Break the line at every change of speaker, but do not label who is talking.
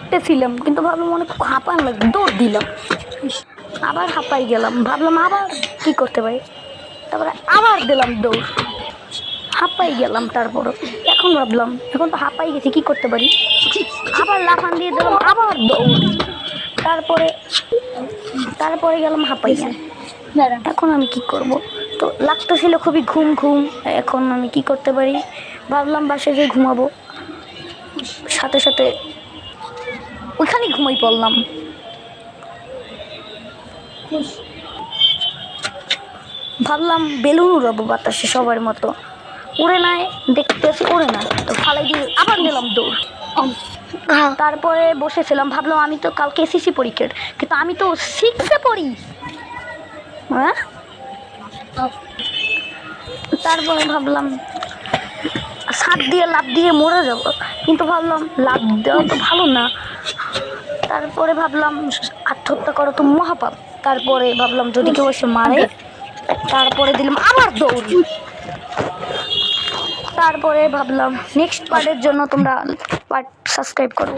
লাগতেছিলাম, কিন্তু ভাবলাম অনেক হাঁপান লাগবে, দৌড় দিলাম, আবার হাঁপাই গেলাম, ভাবলাম আবার কি করতে পারি, তারপরে আবার দিলাম দৌড়, হাঁপাই গেলাম। তারপরও এখন ভাবলাম এখন তো হাঁপাই গেছি, কি করতে পারি, আবার লাফান দিয়ে দিলাম, আবার দৌড়। তারপরে তারপরে গেলাম হাঁপাইয়া। এখন আমি কি করব, তো লাগতেছিল খুবই ঘুম ঘুম। এখন আমি কি করতে পারি, ভাবলাম বাসায় যেয়ে ঘুমাবো, সাথে সাথে ওইখানেই ঘুমাই পড়লাম। ভাবলাম বেলুন উড়াবো বাতাসে সবার মতো, উড়ে নাই, দেখতেছি উড়ে না, তো ফালাই দিয়ে আবার নিলাম দৌড়। তারপরে বসেছিলাম, ভাবলাম আমি তো কালকে এসএসসি পরীক্ষার, কিন্তু আমি তো 6-এ পড়ি। হ্যাঁ, তারপরে ভাবলাম ছাদ দিয়ে লাফ দিয়ে মরে যাব, কিন্তু ভাবলাম লাফ দেওয়া তো ভালো না। তারপরে ভাবলাম আত্মহত্যা করা তো মহাপাপ। তারপরে ভাবলাম যদি কেউ এসে মারে, তারপরে দিলাম আবার দৌড়। তারপরে ভাবলাম নেক্সট পার্টের জন্য তোমরা পার্ট সাবস্ক্রাইব করো।